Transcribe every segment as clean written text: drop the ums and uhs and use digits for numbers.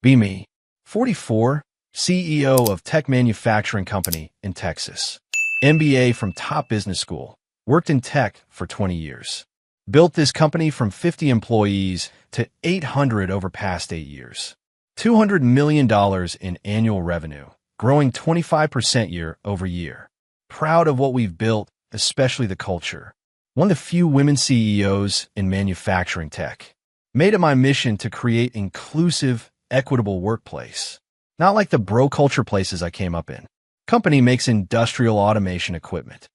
Be me, 44, CEO of tech manufacturing company in Texas. MBA from top business school. Worked in tech for 20 years. Built this company from 50 employees to 800 over past 8 years. $200 million in annual revenue, growing 25% year over year. Proud of what we've built, especially the culture. One of the few women CEOs in manufacturing tech. Made it my mission to create inclusive, equitable workplace. Not like the bro culture places I came up in. Company makes industrial automation equipment.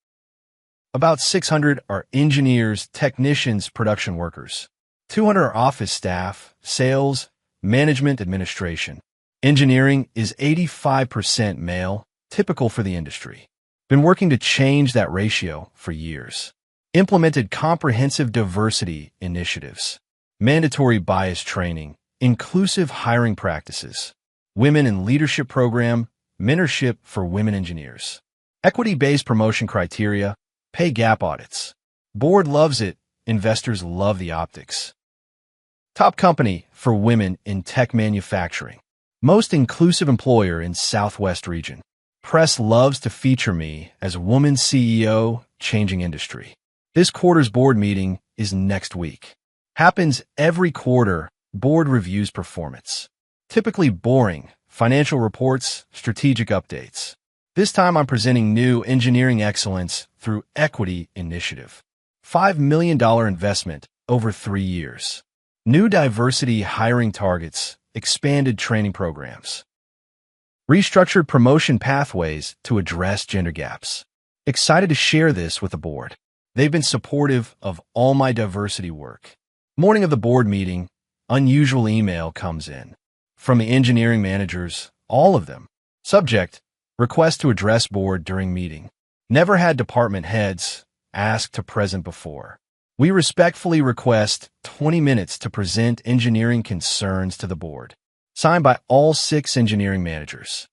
About 600 are engineers, technicians, production workers. 200 are office staff, sales, management, administration. Engineering is 85% male, typical for the industry. Been working to change that ratio for years. Implemented comprehensive diversity initiatives. Mandatory bias training, inclusive hiring practices. Women in leadership program, mentorship for women engineers. Equity-based promotion criteria, pay gap audits. Board loves it, investors love the optics. Top company for women in tech manufacturing. Most inclusive employer in Southwest region. Press loves to feature me as woman CEO, changing industry. This quarter's board meeting is next week. Happens every quarter, board reviews performance. Typically boring, financial reports, strategic updates. This time I'm presenting new engineering excellence through equity initiative. $5 million investment over 3 years. New diversity hiring targets, expanded training programs. Restructured promotion pathways to address gender gaps. Excited to share this with the board. They've been supportive of all my diversity work. Morning of the board meeting, unusual email comes in. From the engineering managers, all of them. Subject, request to address board during meeting. Never had department heads asked to present before. We respectfully request 20 minutes to present engineering concerns to the board. Signed by all 6 engineering managers.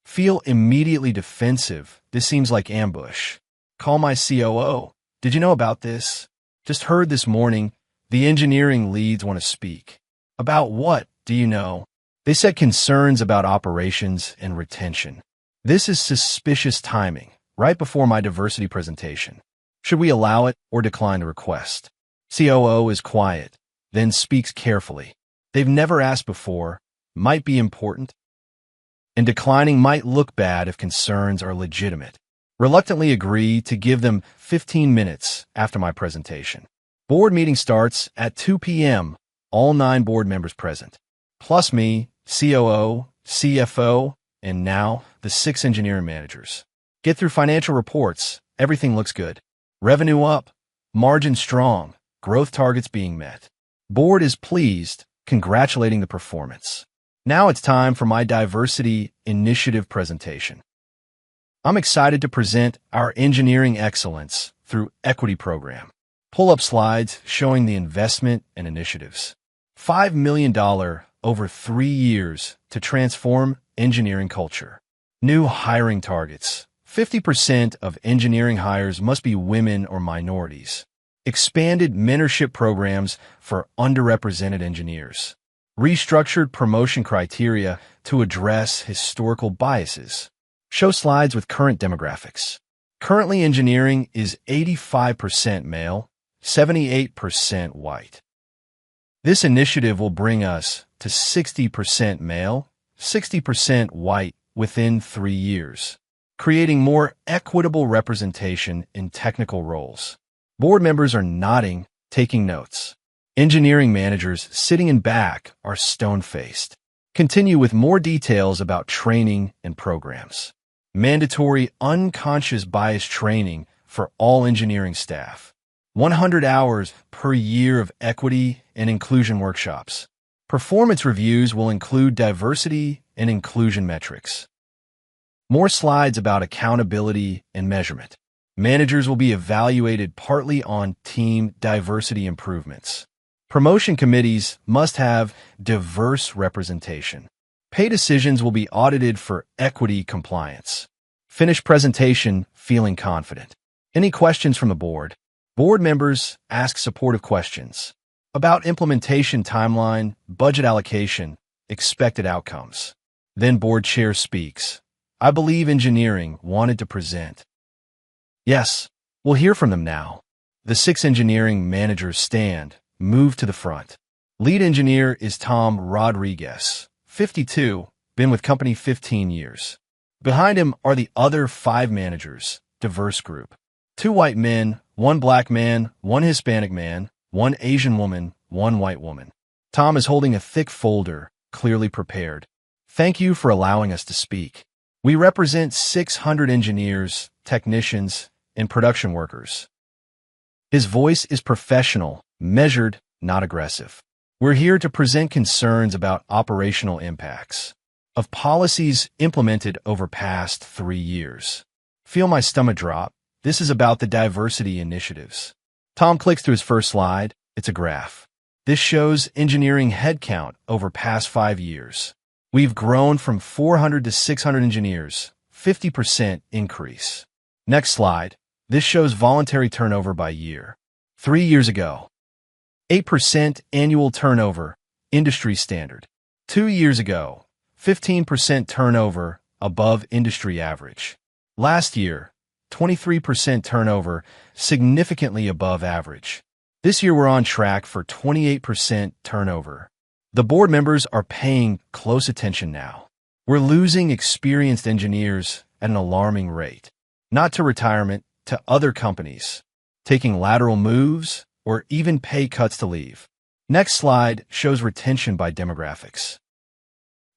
Feel immediately defensive. This seems like ambush. Call my COO. Did you know about this? Just heard this morning, the engineering leads want to speak. About what, do you know? They said concerns about operations and retention. This is suspicious timing, right before my diversity presentation. Should we allow it or decline the request? COO is quiet, then speaks carefully. They've never asked before, might be important, and declining might look bad if concerns are legitimate. Reluctantly agree to give them 15 minutes after my presentation. Board meeting starts at 2 p.m., all 9 board members present. Plus me, COO, CFO, and now the 6 engineering managers. Get through financial reports, everything looks good. Revenue up, margin strong, growth targets being met. Board is pleased, congratulating the performance. Now it's time for my diversity initiative presentation. I'm excited to present our engineering excellence through equity program. Pull-up slides showing the investment and initiatives. $5 million over 3 years to transform engineering culture. New hiring targets. 50% of engineering hires must be women or minorities. Expanded mentorship programs for underrepresented engineers. Restructured promotion criteria to address historical biases. Show slides with current demographics. Currently, engineering is 85% male, 78% white. This initiative will bring us to 60% male, 60% white within 3 years, creating more equitable representation in technical roles. Board members are nodding, taking notes. Engineering managers sitting in back are stone-faced. Continue with more details about training and programs. Mandatory unconscious bias training for all engineering staff. 100 hours per year of equity and inclusion workshops. Performance reviews will include diversity and inclusion metrics. More slides about accountability and measurement. Managers will be evaluated partly on team diversity improvements. Promotion committees must have diverse representation. Pay decisions will be audited for equity compliance. Finish presentation feeling confident. Any questions from the board? Board members ask supportive questions about implementation timeline, budget allocation, expected outcomes. Then board chair speaks. I believe engineering wanted to present. Yes, we'll hear from them now. The 6 engineering managers stand, move to the front. Lead engineer is Tom Rodriguez, 52, been with company 15 years. Behind him are the other 5 managers, diverse group. 2 white men, 1 black man, 1 Hispanic man, 1 Asian woman, 1 white woman. Tom is holding a thick folder, clearly prepared. Thank you for allowing us to speak. We represent 600 engineers, technicians, and production workers. His voice is professional, measured, not aggressive. We're here to present concerns about operational impacts of policies implemented over past 3 years. Feel my stomach drop. This is about the diversity initiatives. Tom clicks to his first slide. It's a graph. This shows engineering headcount over past 5 years. We've grown from 400 to 600 engineers, 50% increase. Next slide. This shows voluntary turnover by year. 3 years ago, 8% annual turnover, industry standard. 2 years ago, 15% turnover, above industry average. Last year, 23% turnover, significantly above average. This year we're on track for 28% turnover. The board members are paying close attention now. We're losing experienced engineers at an alarming rate. Not to retirement, to other companies, taking lateral moves, or even pay cuts to leave. Next slide shows retention by demographics.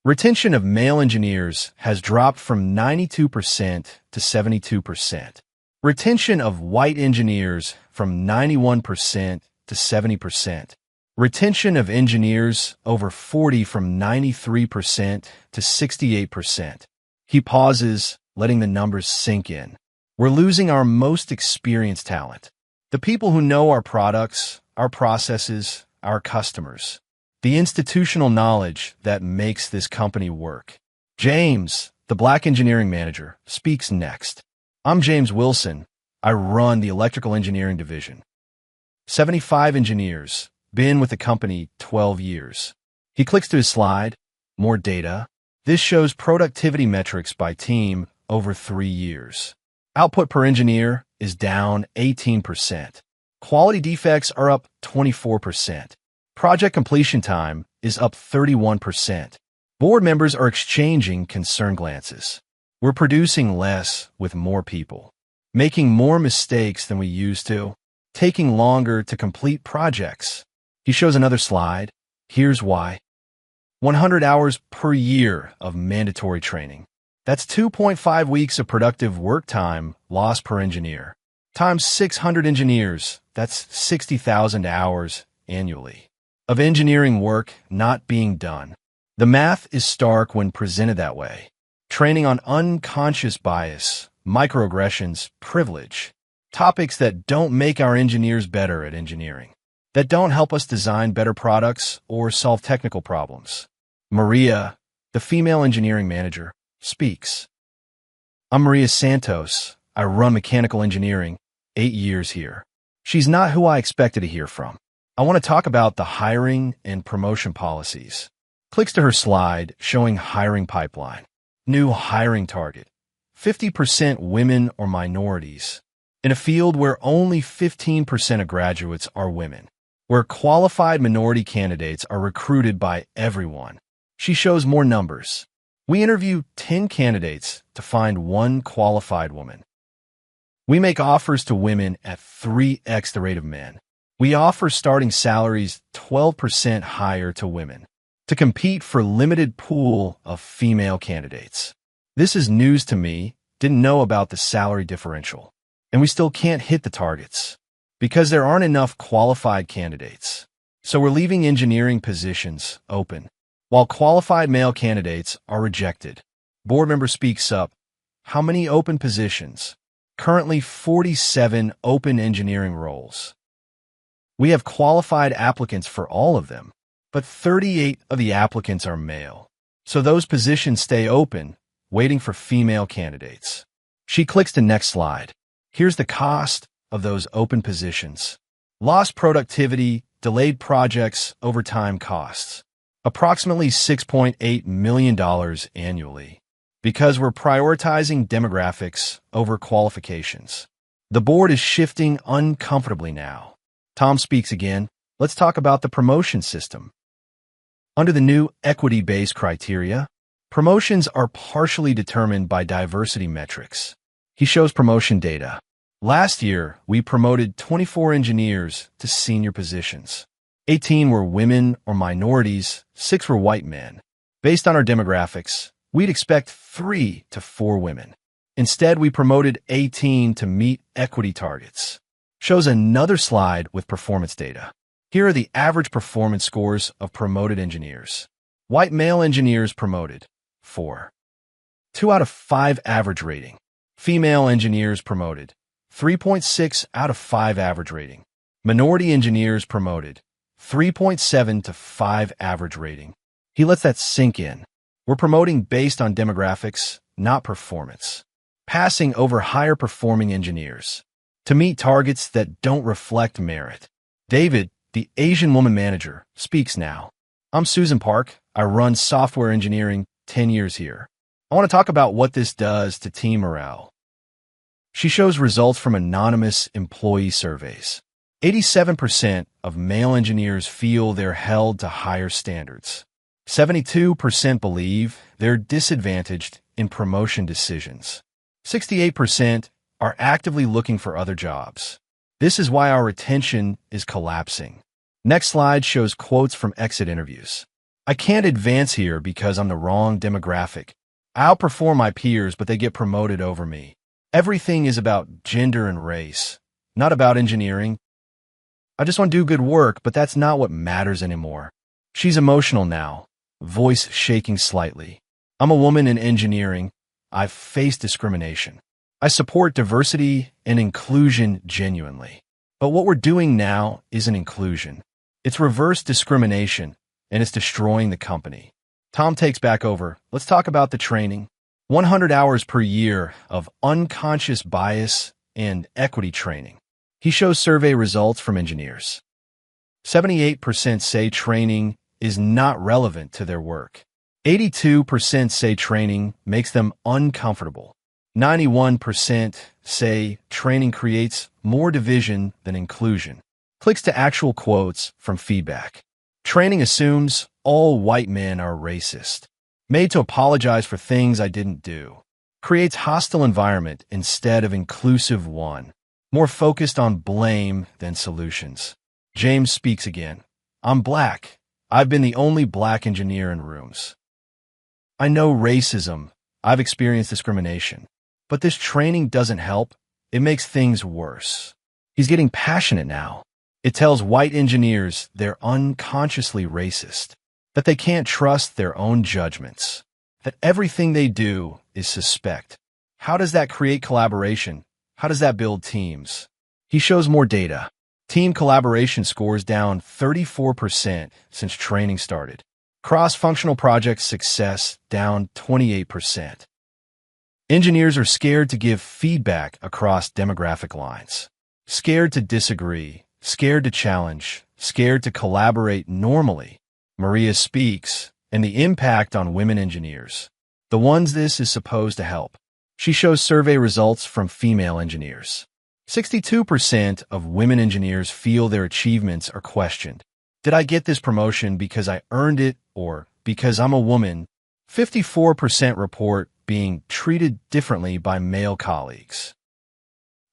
Retention of male engineers has dropped from 92% to 72%. Retention of white engineers from 91% to 70%. Retention of engineers over 40 from 93% to 68%. He pauses, letting the numbers sink in. We're losing our most experienced talent. The people who know our products, our processes, our customers. The institutional knowledge that makes this company work. James, the black engineering manager, speaks next. I'm James Wilson. I run the electrical engineering division. 75 engineers, been with the company 12 years. He clicks to his slide, more data. This shows productivity metrics by team over 3 years. Output per engineer is down 18%. Quality defects are up 24%. Project completion time is up 31%. Board members are exchanging concerned glances. We're producing less with more people, making more mistakes than we used to, taking longer to complete projects. He shows another slide. Here's why. 100 hours per year of mandatory training. That's 2.5 weeks of productive work time lost per engineer. Times 600 engineers, that's 60,000 hours annually of engineering work not being done. The math is stark when presented that way. Training on unconscious bias, microaggressions, privilege, topics that don't make our engineers better at engineering, that don't help us design better products or solve technical problems. Maria, the female engineering manager, speaks. I'm Maria Santos. I run mechanical engineering, 8 years here. She's not who I expected to hear from. I want to talk about the hiring and promotion policies. Clicks to her slide showing hiring pipeline. New hiring target. 50% women or minorities. In a field where only 15% of graduates are women. Where qualified minority candidates are recruited by everyone. She shows more numbers. We interview 10 candidates to find 1 qualified woman. We make offers to women at 3x the rate of men. We offer starting salaries 12% higher to women to compete for limited pool of female candidates. This is news to me. Didn't know about the salary differential. And we still can't hit the targets because there aren't enough qualified candidates. So we're leaving engineering positions open, while qualified male candidates are rejected. Board member speaks up. How many open positions? Currently 47 open engineering roles. We have qualified applicants for all of them, but 38 of the applicants are male. So those positions stay open, waiting for female candidates. She clicks to next slide. Here's the cost of those open positions. Lost productivity, delayed projects, overtime costs. approximately $6.8 million annually, because we're prioritizing demographics over qualifications. The board is shifting uncomfortably now. Tom speaks again. Let's talk about the promotion system. Under the new equity-based criteria, promotions are partially determined by diversity metrics. He shows promotion data. Last year, we promoted 24 engineers to senior positions. 18 were women or minorities, 6 were white men. Based on our demographics, we'd expect 3 to 4 women. Instead, we promoted 18 to meet equity targets. Shows another slide with performance data. Here are the average performance scores of promoted engineers. White male engineers promoted, 4. 2 out of 5 average rating. Female engineers promoted, 3.6 out of 5 average rating. Minority engineers promoted, 3.7 to 5 average rating. He lets that sink in. We're promoting based on demographics, not performance. Passing over higher performing engineers to meet targets that don't reflect merit. David, the Asian woman manager, speaks now. I'm Susan Park. I run software engineering, 10 years here. I want to talk about what this does to team morale. She shows results from anonymous employee surveys. 87% of male engineers feel they're held to higher standards. 72% believe they're disadvantaged in promotion decisions. 68% are actively looking for other jobs. This is why our retention is collapsing. Next slide shows quotes from exit interviews. I can't advance here because I'm the wrong demographic. I outperform my peers, but they get promoted over me. Everything is about gender and race, not about engineering. I just want to do good work, but that's not what matters anymore. She's emotional now, voice shaking slightly. I'm a woman in engineering. I've faced discrimination. I support diversity and inclusion genuinely. But what we're doing now isn't inclusion. It's reverse discrimination, and it's destroying the company. Tom takes back over. Let's talk about the training. 100 hours per year of unconscious bias and equity training. He shows survey results from engineers. 78% say training is not relevant to their work. 82% say training makes them uncomfortable. 91% say training creates more division than inclusion. Clicks to actual quotes from feedback. Training assumes all white men are racist. Made to apologize for things I didn't do. Creates hostile environment instead of inclusive one. More focused on blame than solutions. James speaks again. I'm black. I've been the only black engineer in rooms. I know racism. I've experienced discrimination. But this training doesn't help. It makes things worse. He's getting passionate now. It tells white engineers they're unconsciously racist, that they can't trust their own judgments, that everything they do is suspect. How does that create collaboration? How does that build teams? He shows more data. Team collaboration scores down 34% since training started. Cross-functional project success down 28%. Engineers are scared to give feedback across demographic lines. Scared to disagree, scared to challenge, scared to collaborate normally. Maria speaks, and the impact on women engineers, the ones this is supposed to help. She shows survey results from female engineers. 62% of women engineers feel their achievements are questioned. Did I get this promotion because I earned it or because I'm a woman? 54% report being treated differently by male colleagues.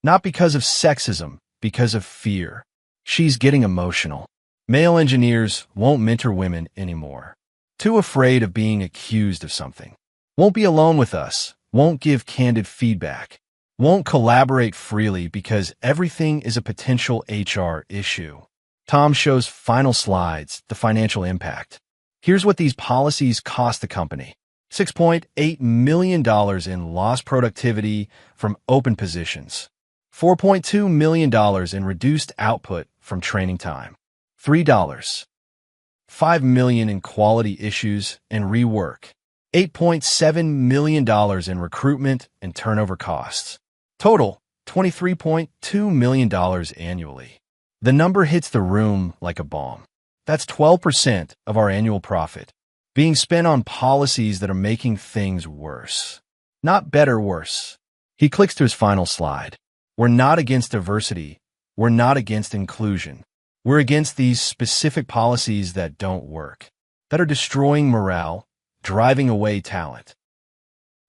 Not because of sexism, because of fear. She's getting emotional. Male engineers won't mentor women anymore. Too afraid of being accused of something. Won't be alone with us. Won't give candid feedback. Won't collaborate freely because everything is a potential HR issue. Tom shows final slides, the financial impact. Here's what these policies cost the company. $6.8 million in lost productivity from open positions. $4.2 million in reduced output from training time. $5 million in quality issues and rework. $8.7 million in recruitment and turnover costs. Total, $23.2 million annually. The number hits the room like a bomb. That's 12% of our annual profit being spent on policies that are making things worse. Not better, worse. He clicks to his final slide. We're not against diversity. We're not against inclusion. We're against these specific policies that don't work, that are destroying morale, driving away talent,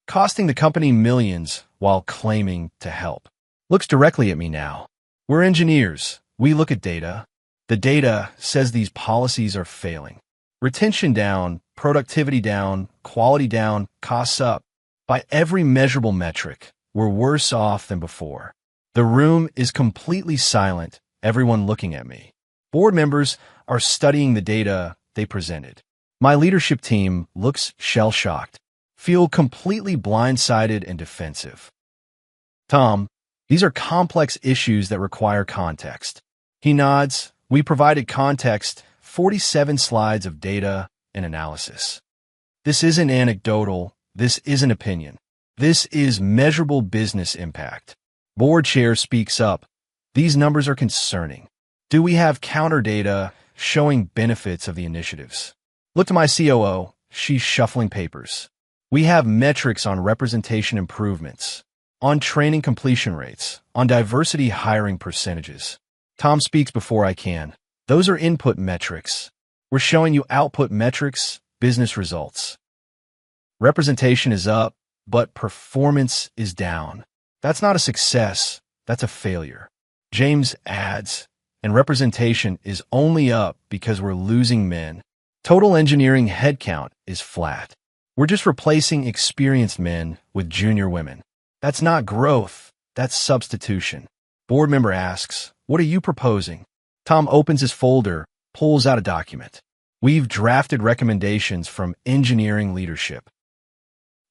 costing the company millions while claiming to help. Looks directly at me now. We're engineers. We look at data. The data says these policies are failing. Retention down, productivity down, quality down, costs up. By every measurable metric, we're worse off than before. The room is completely silent, everyone looking at me. Board members are studying the data they presented. My leadership team looks shell-shocked, feel completely blindsided and defensive. Tom, these are complex issues that require context. He nods. We provided context, 47 slides of data and analysis. This isn't anecdotal. This isn't opinion. This is measurable business impact. Board chair speaks up. These numbers are concerning. Do we have counter data showing benefits of the initiatives? Look to my COO. She's shuffling papers. We have metrics on representation improvements, on training completion rates, on diversity hiring percentages. Tom speaks before I can. Those are input metrics. We're showing you output metrics, business results. Representation is up, but performance is down. That's not a success. That's a failure. James adds, and representation is only up because we're losing men. Total engineering headcount is flat. We're just replacing experienced men with junior women. That's not growth. That's substitution. Board member asks, what are you proposing? Tom opens his folder, pulls out a document. We've drafted recommendations from engineering leadership,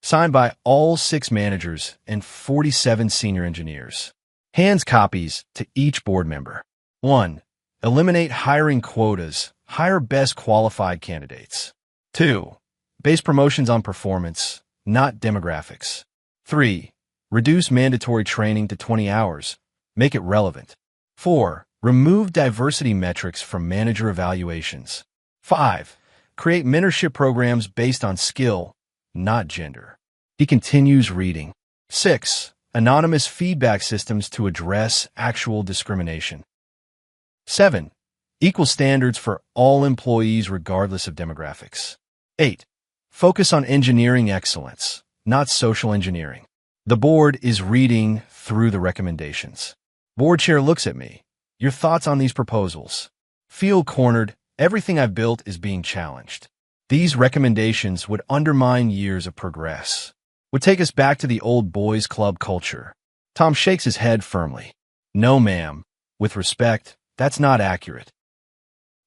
signed by all 6 managers and 47 senior engineers. Hands copies to each board member. 1. Eliminate hiring quotas. Hire best qualified candidates. 2. Base promotions on performance, not demographics. 3. Reduce mandatory training to 20 hours. Make it relevant. 4. Remove diversity metrics from manager evaluations. 5. Create mentorship programs based on skill, not gender. He continues reading. 6. Anonymous feedback systems to address actual discrimination. 7. Equal standards for all employees regardless of demographics. 8. Focus on engineering excellence, not social engineering. The board is reading through the recommendations. Board chair looks at me. Your thoughts on these proposals? Feel cornered. Everything I've built is being challenged. These recommendations would undermine years of progress, would take us back to the old boys club culture. Tom shakes his head firmly. No, ma'am. With respect, that's not accurate.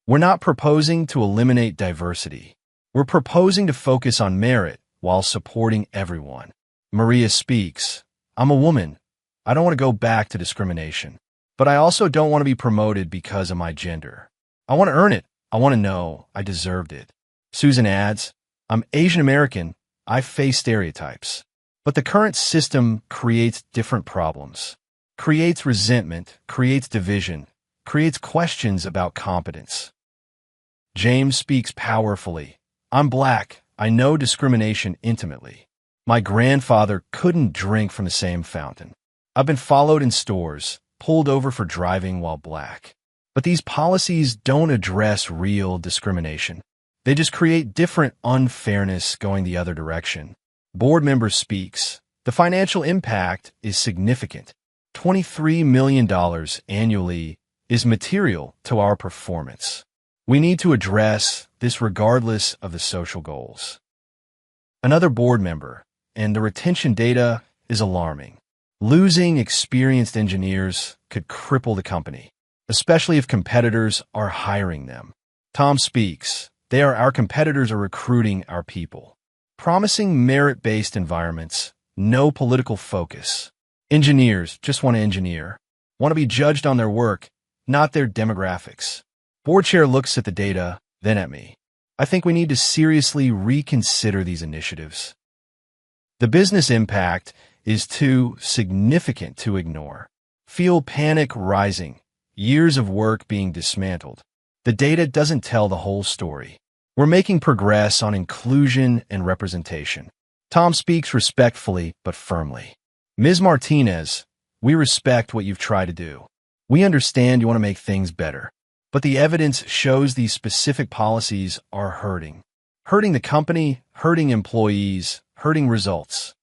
We're not proposing to eliminate diversity. We're proposing to focus on merit while supporting everyone. Maria speaks. I'm a woman. I don't want to go back to discrimination. But I also don't want to be promoted because of my gender. I want to earn it. I want to know I deserved it. Susan adds, I'm Asian American. I face stereotypes. But the current system creates different problems. Creates resentment, creates division, creates questions about competence. James speaks powerfully. I'm Black. I know discrimination intimately. My grandfather couldn't drink from the same fountain. I've been followed in stores, pulled over for driving while Black. But these policies don't address real discrimination. They just create different unfairness going the other direction. Board member speaks. The financial impact is significant. $23 million annually is material to our performance. We need to address this regardless of the social goals. Another board member, and the retention data is alarming. Losing experienced engineers could cripple the company, especially if competitors are hiring them. Tom speaks. Our competitors are recruiting our people. Promising merit-based environments, no political focus. Engineers just want to engineer, want to be judged on their work, not their demographics. Board chair looks at the data, then at me. I think we need to seriously reconsider these initiatives. The business impact is too significant to ignore. Feel panic rising, years of work being dismantled. The data doesn't tell the whole story. We're making progress on inclusion and representation. Tom speaks respectfully but firmly. Ms. Martinez, we respect what you've tried to do. We understand you want to make things better. But the evidence shows these specific policies are hurting. Hurting the company, hurting employees, hurting results.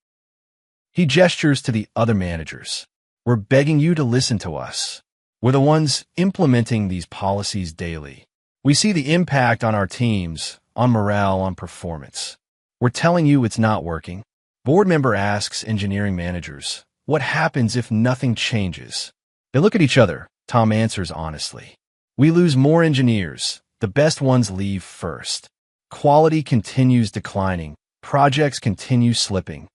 He gestures to the other managers. We're begging you to listen to us. We're the ones implementing these policies daily. We see the impact on our teams, on morale, on performance. We're telling you it's not working. Board member asks engineering managers, what happens if nothing changes? They look at each other. Tom answers honestly. We lose more engineers. The best ones leave first. Quality continues declining. Projects continue slipping.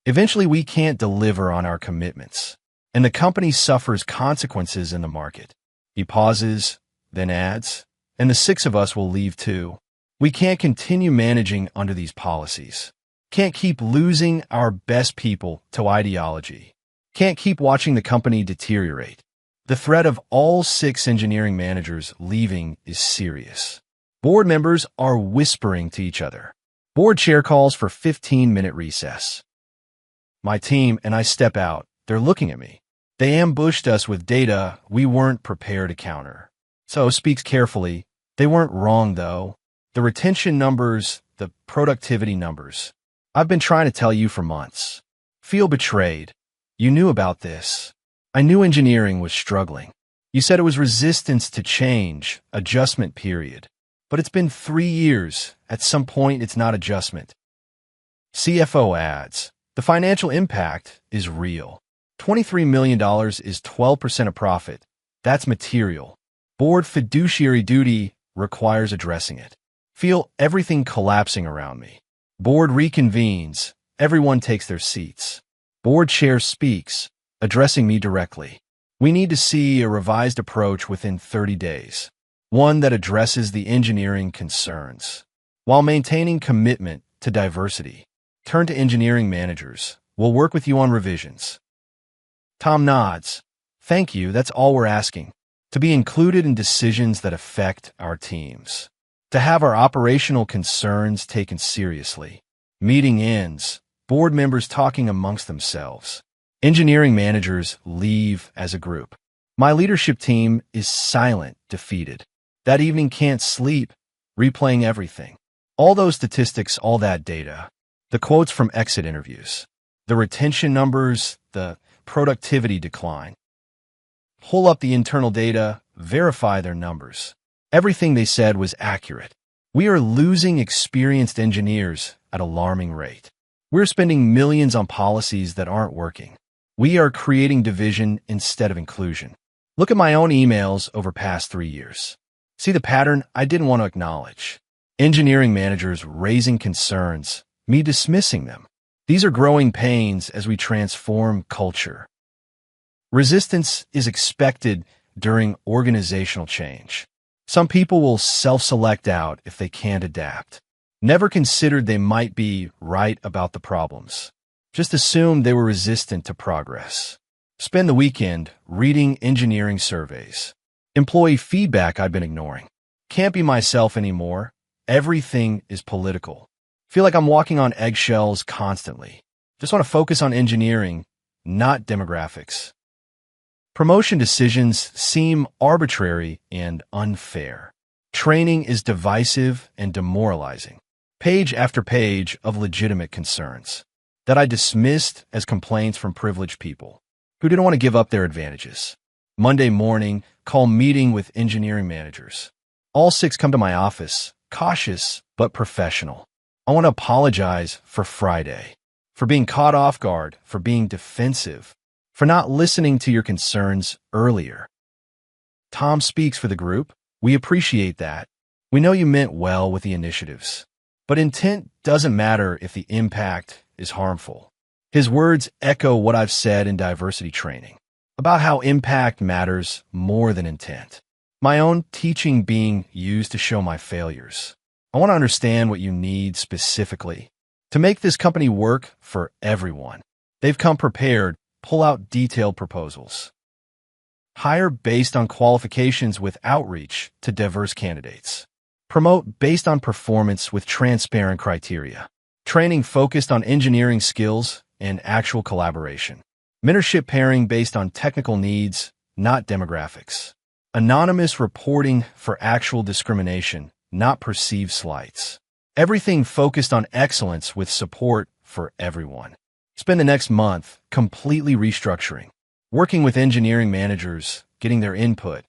Eventually, we can't deliver on our commitments, and the company suffers consequences in the market. He pauses, then adds, and the 6 of us will leave too. We can't continue managing under these policies. Can't keep losing our best people to ideology. Can't keep watching the company deteriorate. The threat of all 6 engineering managers leaving is serious. Board members are whispering to each other. Board chair calls for 15-minute recess. My team and I step out. They're looking at me. They ambushed us with data we weren't prepared to counter. So speaks carefully. They weren't wrong, though. The retention numbers, the productivity numbers. I've been trying to tell you for months. Feel betrayed. You knew about this. I knew engineering was struggling. You said it was resistance to change, adjustment period. But it's been 3 years. At some point, it's not adjustment. CFO adds, the financial impact is real. $23 million is 12% of profit. That's material. Board fiduciary duty requires addressing it. Feel everything collapsing around me. Board reconvenes. Everyone takes their seats. Board chair speaks, addressing me directly. We need to see a revised approach within 30 days. One that addresses the engineering concerns, while maintaining commitment to diversity. Turn to engineering managers. We'll work with you on revisions. Tom nods. Thank you, that's all we're asking. To be included in decisions that affect our teams. To have our operational concerns taken seriously. Meeting ends. Board members talking amongst themselves. Engineering managers leave as a group. My leadership team is silent, defeated. That evening can't sleep, replaying everything. All those statistics, all that data. The quotes from exit interviews. The retention numbers, the productivity decline. Pull up the internal data, verify their numbers. Everything they said was accurate. We are losing experienced engineers at an alarming rate. We're spending millions on policies that aren't working. We are creating division instead of inclusion. Look at my own emails over past 3 years. See the pattern I didn't want to acknowledge. Engineering managers raising concerns, me dismissing them. These are growing pains as we transform culture. Resistance is expected during organizational change. Some people will self-select out if they can't adapt. Never considered they might be right about the problems. Just assumed they were resistant to progress. Spend the weekend reading engineering surveys. Employee feedback I've been ignoring. Can't be myself anymore. Everything is political. Feel like I'm walking on eggshells constantly. Just want to focus on engineering, not demographics. Promotion decisions seem arbitrary and unfair. Training is divisive and demoralizing. Page after page of legitimate concerns that I dismissed as complaints from privileged people who didn't want to give up their advantages. Monday morning, call meeting with engineering managers. All 6 come to my office, cautious but professional. I want to apologize for Friday, for being caught off guard, for being defensive, for not listening to your concerns earlier. Tom speaks for the group. We appreciate that. We know you meant well with the initiatives, but intent doesn't matter if the impact is harmful. His words echo what I've said in diversity training about how impact matters more than intent. My own teaching being used to show my failures. I want to understand what you need specifically to make this company work for everyone. They've come prepared. Pull out detailed proposals. Hire based on qualifications with outreach to diverse candidates. Promote based on performance with transparent criteria. Training focused on engineering skills and actual collaboration. Mentorship pairing based on technical needs, not demographics. Anonymous reporting for actual discrimination, not perceived slights. Everything focused on excellence with support for everyone. Spend the next month completely restructuring, working with engineering managers, getting their input,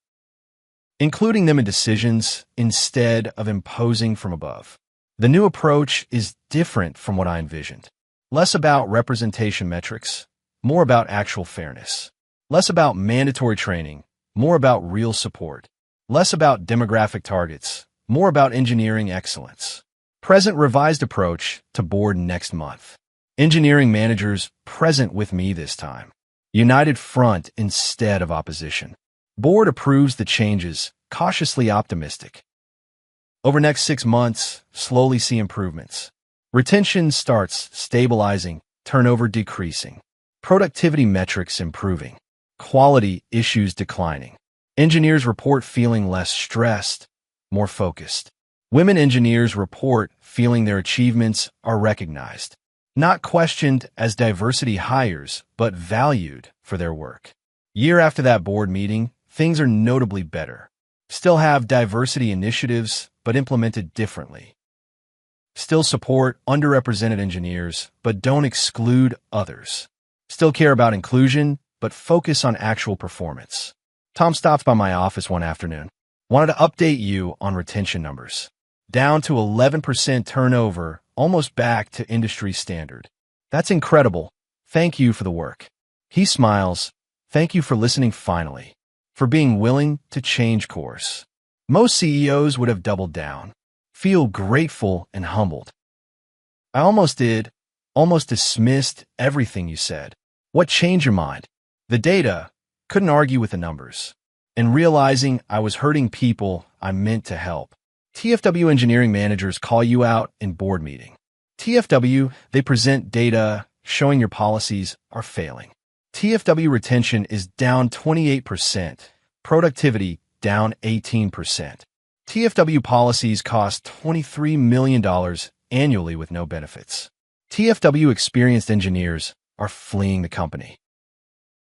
including them in decisions instead of imposing from above. The new approach is different from what I envisioned. Less about representation metrics, more about actual fairness. Less about mandatory training, more about real support. Less about demographic targets, more about engineering excellence. Present revised approach to board next month. Engineering managers present with me this time. United front instead of opposition. Board approves the changes, cautiously optimistic. Over next 6 months, slowly see improvements. Retention starts stabilizing, turnover decreasing. Productivity metrics improving. Quality issues declining. Engineers report feeling less stressed, more focused. Women engineers report feeling their achievements are recognized, not questioned as diversity hires, but valued for their work. Year after that board meeting, things are notably better. Still have diversity initiatives, but implemented differently. Still support underrepresented engineers, but don't exclude others. Still care about inclusion, but focus on actual performance. Tom stopped by my office one afternoon. Wanted to update you on retention numbers. Down to 11% turnover, almost back to industry standard. That's incredible. Thank you for the work. He smiles. Thank you for listening finally. For being willing to change course. Most CEOs would have doubled down. Feel grateful and humbled. I almost dismissed everything you said. What changed your mind? The data. Couldn't argue with the numbers. And realizing I was hurting people I meant to help. TFW engineering managers call you out in board meeting. TFW, they present data showing your policies are failing. TFW retention is down 28%, productivity down 18%. TFW policies cost $23 million annually with no benefits. TFW experienced engineers are fleeing the company.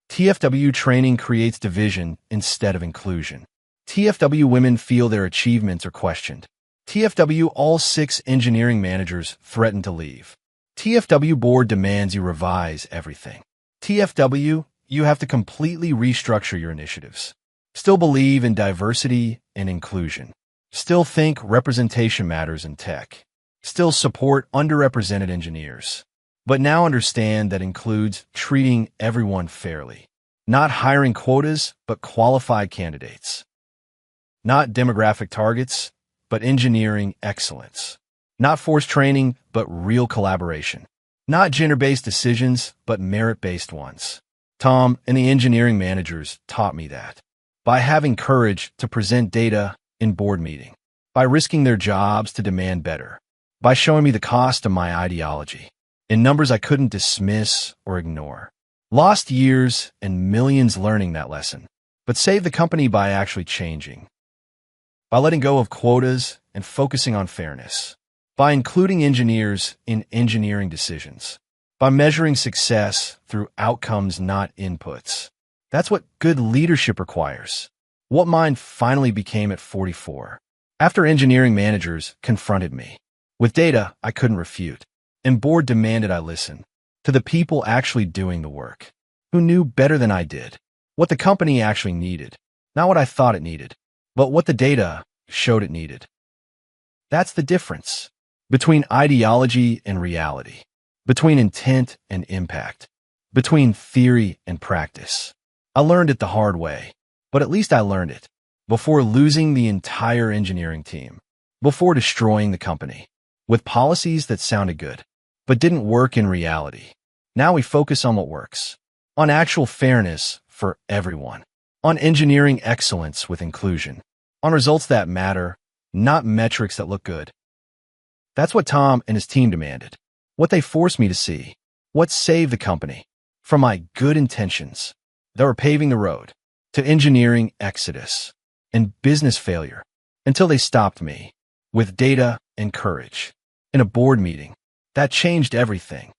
TFW training creates division instead of inclusion. TFW women feel their achievements are questioned. TFW all 6 engineering managers threaten to leave. TFW board demands you revise everything. TFW, you have to completely restructure your initiatives. Still believe in diversity and inclusion. Still think representation matters in tech. Still support underrepresented engineers. But now understand that includes treating everyone fairly. Not hiring quotas, but qualified candidates. Not demographic targets, but engineering excellence. Not forced training, but real collaboration. Not gender-based decisions, but merit-based ones. Tom and the engineering managers taught me that. By having courage to present data in board meeting. By risking their jobs to demand better. By showing me the cost of my ideology. In numbers I couldn't dismiss or ignore. Lost years and millions learning that lesson. But saved the company by actually changing. By letting go of quotas and focusing on fairness. By including engineers in engineering decisions. By measuring success through outcomes, not inputs. That's what good leadership requires. What mine finally became at 44. After engineering managers confronted me. With data I couldn't refute. And board demanded I listen. To the people actually doing the work. Who knew better than I did. What the company actually needed. Not what I thought it needed. But what the data showed it needed. That's the difference. Between ideology and reality. Between intent and impact. Between theory and practice. I learned it the hard way. But at least I learned it. Before losing the entire engineering team. Before destroying the company. With policies that sounded good, but didn't work in reality. Now we focus on what works. On actual fairness for everyone. On engineering excellence with inclusion. On results that matter, not metrics that look good. That's what Tom and his team demanded. What they forced me to see. What saved the company. From my good intentions. They were paving the road. to engineering exodus and business failure, until they stopped me with data and courage. In a board meeting, that changed everything.